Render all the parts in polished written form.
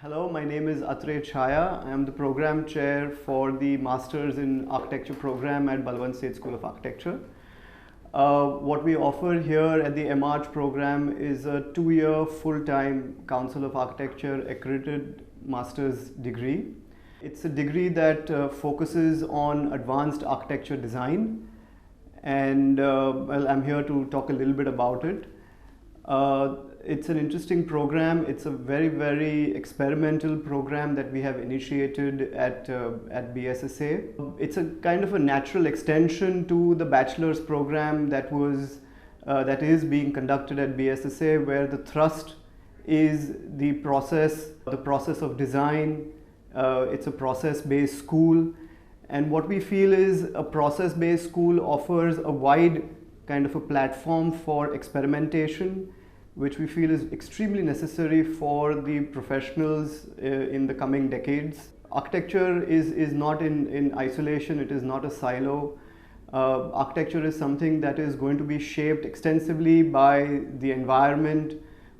Hello, my name is Atrey Chhaya. I am the program chair for the Masters in Architecture program at Balwant State School of Architecture. What we offer here at the MArch program is a 2-year full-time Council of Architecture accredited master's degree. It's a degree that focuses on advanced architecture design, and well, I'm here to talk a little bit about it. It's an interesting program. It's a very, very experimental program that we have initiated at BSSA. It's a kind of a natural extension to the bachelor's program that is being conducted at BSSA, where the thrust is the process of design. It's a process-based school, and what we feel is a process-based school offers a wide kind of a platform for experimentation, which we feel is extremely necessary for the professionals in the coming decades. Architecture is not in isolation, it is not a silo. Architecture is something that is going to be shaped extensively by the environment,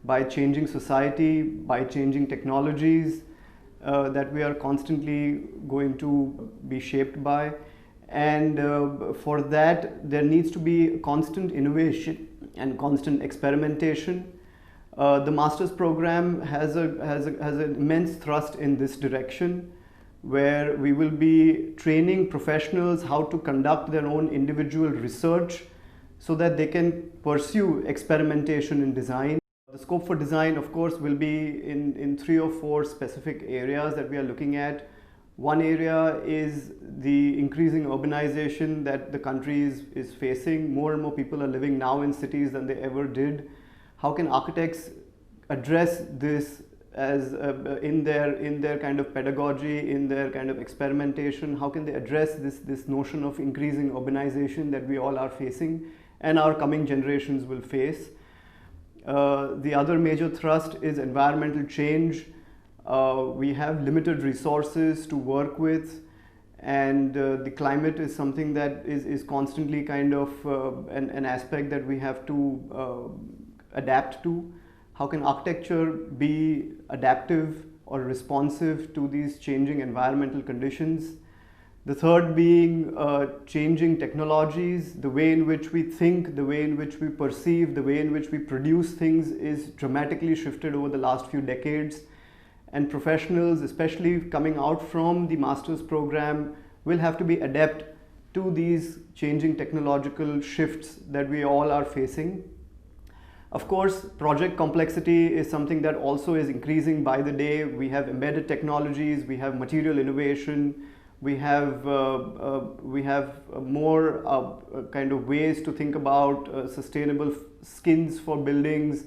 by changing society, by changing technologies that we are constantly going to be shaped by. And for that, there needs to be constant innovation and constant experimentation. The master's program has an immense thrust in this direction, where we will be training professionals how to conduct their own individual research so that they can pursue experimentation in design. The scope for design, of course, will be in 3 or 4 specific areas that we are looking at. One area is the increasing urbanization that the country is facing. More and more people are living now in cities than they ever did. How can architects address this as in their kind of pedagogy, in their kind of experimentation? How can they address this notion of increasing urbanization that we all are facing and our coming generations will face? The other major thrust is environmental change. We have limited resources to work with, and the climate is something that is constantly kind of an aspect that we have to adapt to. How can architecture be adaptive or responsive to these changing environmental conditions? The third being changing technologies. The way in which we think, the way in which we perceive, the way in which we produce things is dramatically shifted over the last few decades. And professionals, especially coming out from the master's program, will have to be adept to these changing technological shifts that we all are facing. Of course, project complexity is something that also is increasing by the day. We have embedded technologies, we have material innovation, we have more kind of ways to think about sustainable skins for buildings,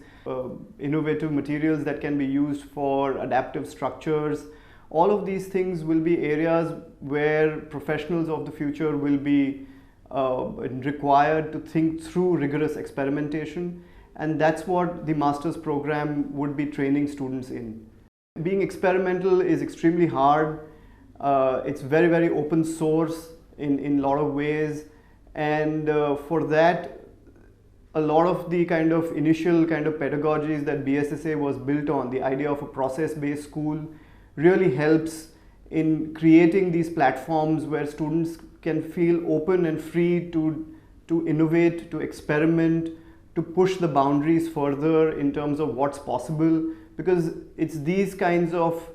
innovative materials that can be used for adaptive structures. All of these things will be areas where professionals of the future will be required to think through rigorous experimentation, and that's what the master's program would be training students in. Being experimental is extremely hard. It's very, very open source in a lot of ways, and for that, a lot of the kind of initial kind of pedagogies that BSSA was built on, the idea of a process-based school, really helps in creating these platforms where students can feel open and free to innovate, to experiment, to push the boundaries further in terms of what's possible, because it's these kinds of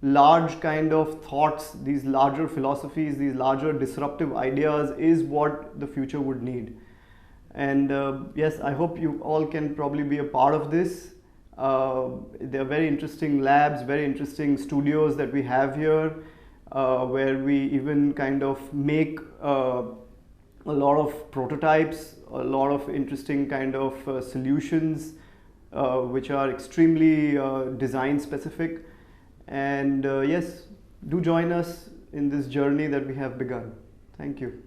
large kind of thoughts, these larger philosophies, these larger disruptive ideas is what the future would need. And yes, I hope you all can probably be a part of this. There are very interesting labs, very interesting studios that we have here, where we even kind of make a lot of prototypes, a lot of interesting kind of solutions, which are extremely design specific. And yes, do join us in this journey that we have begun. Thank you.